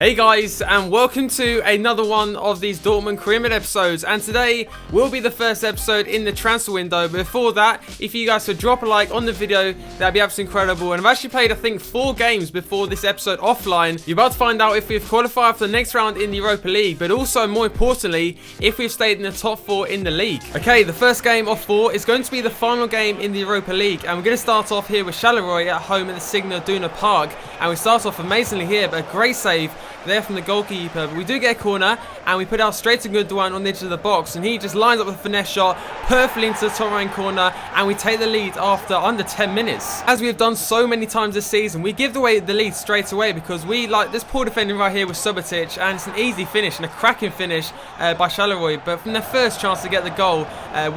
Hey guys, and welcome to another one of these Dortmund Career Mode episodes, and today will be the first episode in the transfer window. But before that, if you guys could drop a like on the video, that'd be absolutely incredible. And I've actually played, I think, 4 games before this episode offline. You're about to find out if we've qualified for the next round in the Europa League, but also, more importantly, if we've stayed in the top 4 in the league. Okay, the first game of 4 is going to be the final game in the Europa League, and we're going to start off here with Charleroi at home at the Signal Iduna Park. And we start off amazingly here, but a great save there from the goalkeeper. But we do get a corner, and we put out straight to Gundogan on the edge of the box, and he just lines up with a finesse shot perfectly into the top right corner, and we take the lead after under 10 minutes. As we have done so many times this season, we give away the lead straight away because we like this poor defending right here with Subotic, and it's an easy finish and a cracking finish by Charleroi. But from their first chance to get the goal,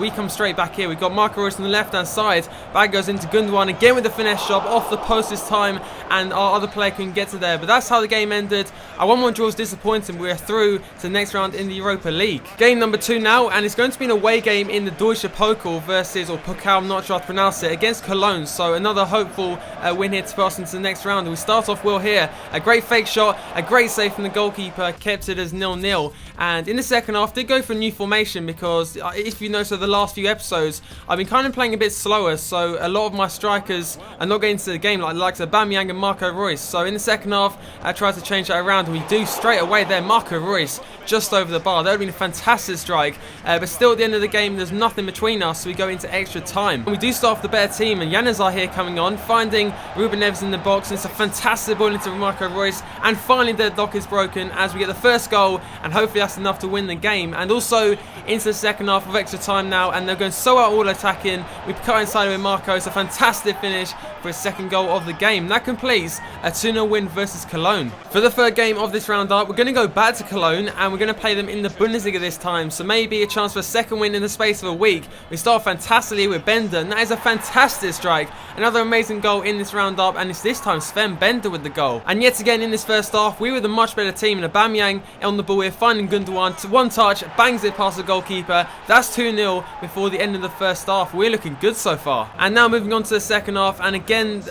we come straight back here. We've got Marco Reus on the left hand side, back goes into Gundogan again with the finesse shot off the post this time, and our other player couldn't get to there. But that's how the game ended. Our 1-1 draw is disappointing. We're through to the next round in the Europa League. Game number 2 now, and it's going to be an away game in the Deutsche Pokal versus, or Pokal, I'm not sure how to pronounce it, against Cologne. So another hopeful win here to put us into the next round. And we start off well here. A great fake shot, a great save from the goalkeeper, kept it as 0-0. And in the second half, did go for a new formation because, if you notice, the last few episodes, I've been kind of playing a bit slower. So a lot of my strikers are not getting to the game, like the likes of Aubameyang and Marco Reus. So in the second half, I tried to change that around, and we do straight away there. Marco Reus just over the bar. That would have been a fantastic strike, but still at the end of the game there's nothing between us, so we go into extra time. And we do start off the better team, and Januzaj here coming on, finding Ruben Neves in the box, and it's a fantastic ball into Marco Reus, and finally the deadlock is broken as we get the first goal, and hopefully that's enough to win the game. And also into the second half of extra time now, and they're going so out all attacking. We cut inside with Marco. It's a fantastic finish for his second goal of the game. That completes a 2-0 win versus Cologne. For the third game of this roundup, we're going to go back to Cologne, and we're going to play them in the Bundesliga this time, so maybe a chance for a second win in the space of a week. We start fantastically with Bender, and that is a fantastic strike. Another amazing goal in this roundup, and it's this time Sven Bender with the goal. And yet again in this first half, we were the much better team, and Aubameyang on the ball here, finding Gundogan to one touch, bangs it past the goalkeeper. That's 2-0 before the end of the first half. We're looking good so far. And now moving on to the second half, and again,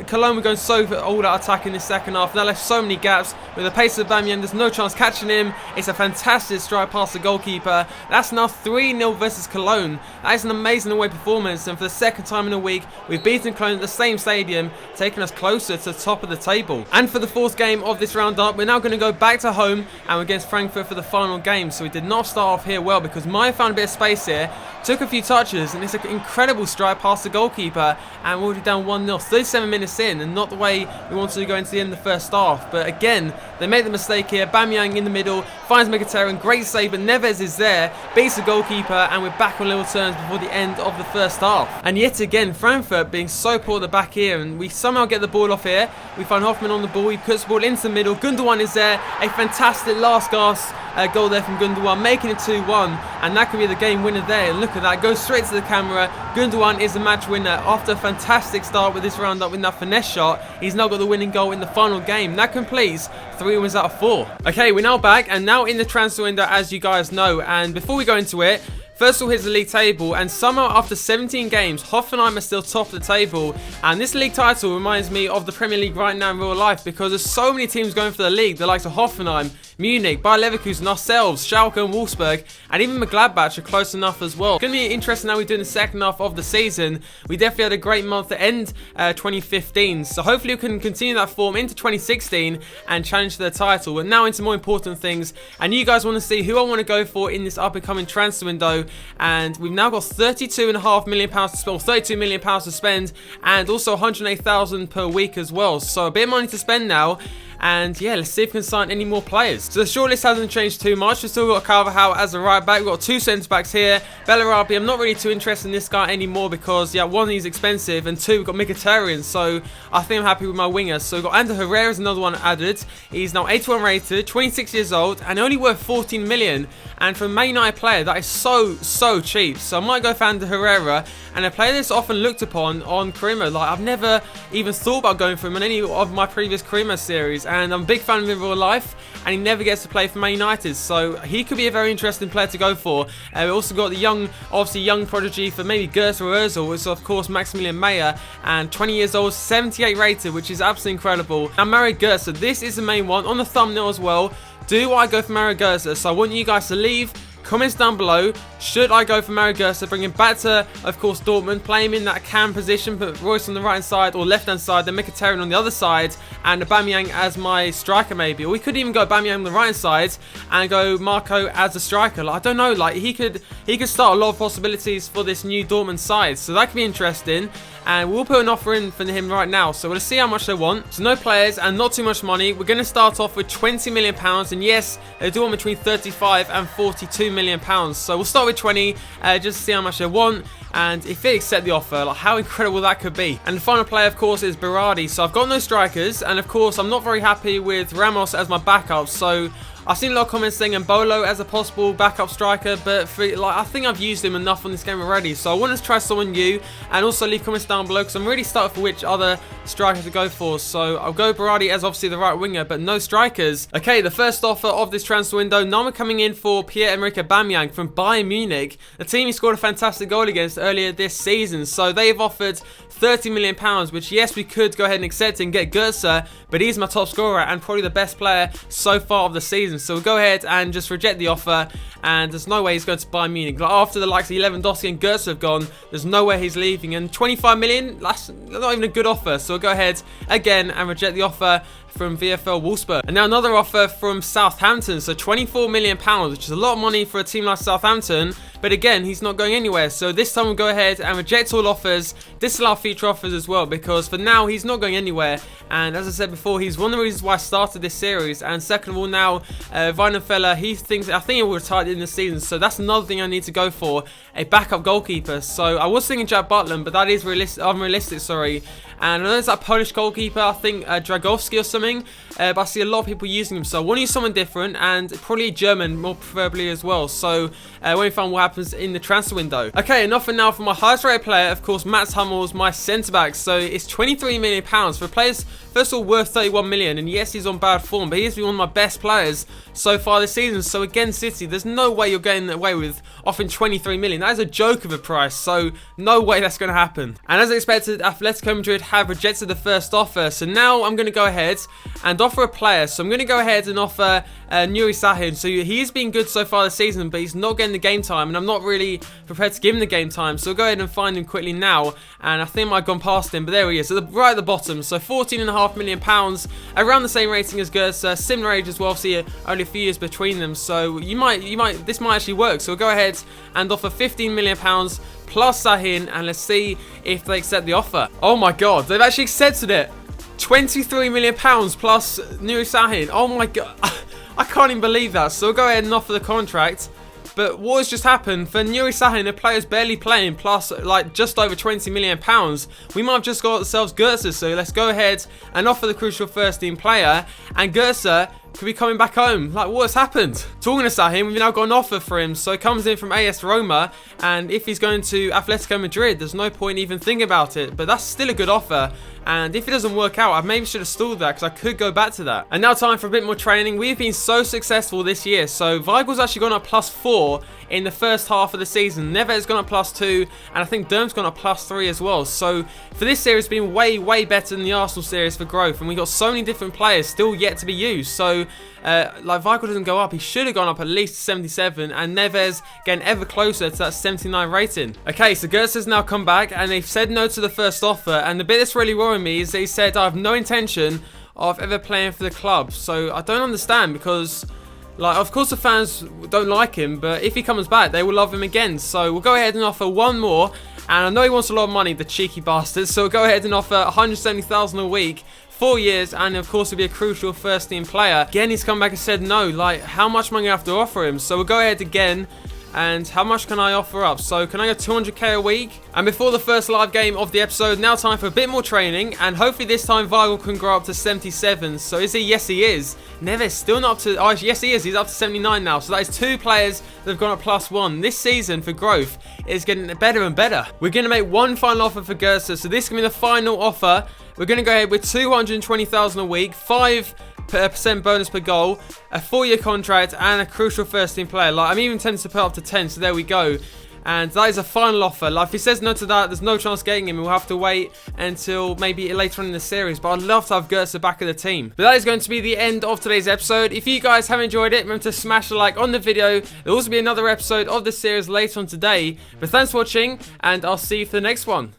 Cologne were going so all out attack in the second half. That left so many gaps. With the pace of Aubameyang, there's no chance catching him. It's a fantastic strike past the goalkeeper. That's now 3-0 versus Cologne. That is an amazing away performance, and for the second time in a week, we've beaten Cologne at the same stadium, taking us closer to the top of the table. And for the fourth game of this roundup, we're now going to go back to home, and we're against Frankfurt for the final game. So we did not start off here well because Maya found a bit of space here, took a few touches, and it's an incredible strike past the goalkeeper, and we're already down 1-0, 37 minutes in, and not the way we wanted to go into the end of the first half. But again, they made the mistake here. Aubameyang in the middle, finds Mkhitaryan, great save, but Neves is there, beats the goalkeeper, and we're back on level terms before the end of the first half. And yet again, Frankfurt being so poor at the back here, and we somehow get the ball off here. We find Hoffman on the ball, he puts the ball into the middle, Gundogan is there, a fantastic last gasp goal there from Gundogan, making it 2-1, and that could be the game winner there. And look at that, goes straight to the camera. Gundogan is the match winner after a fantastic start with this roundup with that finesse shot. He's now got the winning goal in the final game. That completes 3 wins out of 4. Okay, we're now back, and now in the transfer window, as you guys know. And before we go into it, first of all, here's the league table, and somehow after 17 games, Hoffenheim are still top of the table. And this league title reminds me of the Premier League right now in real life, because there's so many teams going for the league, the likes of Hoffenheim, Munich, Bayer Leverkusen, ourselves, Schalke and Wolfsburg, and even Mönchengladbach are close enough as well. It's going to be interesting how we do in the second half of the season. We definitely had a great month to end 2015, so hopefully we can continue that form into 2016 and challenge for the title. But now into more important things, and you guys want to see who I want to go for in this up-and-coming transfer window, and we've now got £32.5 million to spend, or £32 million to spend, and also 108,000 per week as well, so a bit of money to spend now. And yeah, let's see if we can sign any more players. So the shortlist hasn't changed too much. We've still got Carvajal as a right back. We've got 2 centre backs here. Bellarabi, I'm not really too interested in this guy anymore because, yeah, 1, he's expensive, and 2, we've got Mkhitaryan. So I think I'm happy with my wingers. So we've got Ander Herrera is another one added. He's now 81 rated, 26 years old, and only worth 14 million. And for a Man United player, that is so cheap. So I might go for Ander Herrera, and a player that's often looked upon on Career Mode. Like, I've never even thought about going for him in any of my previous Career Mode series, and I'm a big fan of him in real life. and he never gets to play for Man United. So he could be a very interesting player to go for. We also got the young prodigy for maybe GÖTZE or Ozil, which is of course Maximilian Meyer, and 20 years old, 78 rated, which is absolutely incredible. Now Mario GÖTZE, this is the main one on the thumbnail as well. Do I go for Mario GÖTZE? So I want you guys to leave comments down below. Should I go for Mario GÖTZE, bring him back to, of course, Dortmund, play him in that cam position, put Reus on the right hand side or left hand side, then Mkhitaryan on the other side, and Aubameyang as my striker maybe? Or we could even go Aubameyang on the right hand side and go Marco as a striker. Like, I don't know, like he could start a lot of possibilities for this new Dortmund side, so that could be interesting. And we'll put an offer in for him right now, so we'll see how much they want. So no players and not too much money. We're going to start off with £20 million, and yes, they do want between 35 and 42 million pounds. So we'll start with 20, just to see how much they want. And if they accept the offer, like how incredible that could be. And the final player, of course, is Berardi. So I've got no strikers, and of course, I'm not very happy with Ramos as my backup. So I've seen a lot of comments saying Mbolo as a possible backup striker, but I think I've used him enough on this game already. So I want to try someone new, and also leave comments down below because I'm really stuck for which other striker to go for. So I'll go Berardi as obviously the right winger, but no strikers. Okay, the first offer of this transfer window. Now we're coming in for Pierre-Emerick Aubameyang from Bayern Munich, the team he scored a fantastic goal against earlier this season. So they've offered £30 million, which yes, we could go ahead and accept and get GÖTZE, but he's my top scorer and probably the best player so far of the season. So we'll go ahead and just reject the offer, and there's no way he's going to Bayern Munich. Like, after the likes of Lewandowski and GÖTZE have gone, there's no way he's leaving, and 25 million, that's not even a good offer. So we'll go ahead again and reject the offer from VfL Wolfsburg. And now another offer from Southampton, so £24 million, which is a lot of money for a team like Southampton, but again, he's not going anywhere. So this time we'll go ahead and reject all offers, disallow future offers as well, because for now he's not going anywhere. And as I said before, he's one of the reasons why I started this series. And second of all, now Weidenfeller, I think he will retire in the season, so that's another thing I need to go for, a backup goalkeeper. So I was thinking Jack Butland, but that is unrealistic, sorry. And I know there's that Polish goalkeeper, I think Dragowski or something, but I see a lot of people using him. So I want to use someone different, and probably German, more preferably as well. So when we find what happens in the transfer window. Okay, enough for now for my highest rated player, of course, Mats Hummels, my centre back. So it's £23 million for a player first of all worth 31 million, and yes, he's on bad form, but he's been one of my best players so far this season. So again, City, there's no way you're getting away with offering 23 million. That is a joke of a price, so no way that's going to happen. And as expected, Atletico Madrid have rejected the first offer, so now I'm going to go ahead and offer a player. So I'm going to go ahead and offer Nuri Sahin. So he's been good so far this season, but he's not getting the game time, and I'm not really prepared to give him the game time. So we'll go ahead and find him quickly now, and I think I've gone past him, but there he is, right at the bottom. So £14.5 million, around the same rating as GÖTZE, similar age as well. See, only a few years between them, so this might actually work. So we'll go ahead and offer £15 million plus Sahin, and let's see if they accept the offer. Oh my god, they've actually accepted it. £23 million plus Nuri Sahin. Oh my god, I can't even believe that. So we'll go ahead and offer the contract. But what has just happened for Nuri Sahin, the player's barely playing, plus like just over £20 million, we might have just got ourselves GÖTZE. So let's go ahead and offer the crucial first team player, and GÖTZE could be coming back home. Like, what has happened? Talking to Sahin, we've now got an offer for him. So it comes in from AS Roma, and if he's going to Atletico Madrid, there's no point even thinking about it. But that's still a good offer. And if it doesn't work out, I maybe should have stalled that, because I could go back to that. And now time for a bit more training. We've been so successful this year. So Weigel's actually gone up +4 in the first half of the season. Neves gone up +2, and I think Derm's gone up +3 as well. So for this series, it's been way better than the Arsenal series for growth, and we got so many different players still yet to be used. So like, Weigl doesn't go up. He should have gone up at least 77, and Neves getting ever closer to that 79 rating. Okay, so GÖTZE's now come back, and they've said no to the first offer. And the bit that's really worrying me is they said I have no intention of ever playing for the club. So I don't understand, because like, of course the fans don't like him, but if he comes back, they will love him again. So we'll go ahead and offer one more, and I know he wants a lot of money, the cheeky bastard. So we'll go ahead and offer 170,000 a week, 4 years, and of course will be a crucial first team player. Again, he's come back and said no. Like, how much am I going to have to offer him? So we'll go ahead again. And how much can I offer up? So can I go 200k a week? And before the first live game of the episode, now time for a bit more training, and hopefully this time Weigl can grow up to 77. So is he? Yes, he is. Neves still not up to, oh yes he is, he's up to 79 now. So that is 2 players that have gone up +1. This season for growth is getting better and better. We're going to make one final offer for GÖTZE, so this can be the final offer we're going to go ahead with 220,000 a week, 5% bonus per goal, a 4-year contract, and a crucial first team player. Like, I'm even tempted to put up to 10, so there we go. And that is a final offer. Like, if he says no to that, there's no chance getting him. We'll have to wait until maybe later on in the series. But I'd love to have GÖTZE back of the team. But that is going to be the end of today's episode. If you guys have enjoyed it, remember to smash a like on the video. There'll also be another episode of this series later on today. But thanks for watching, and I'll see you for the next one.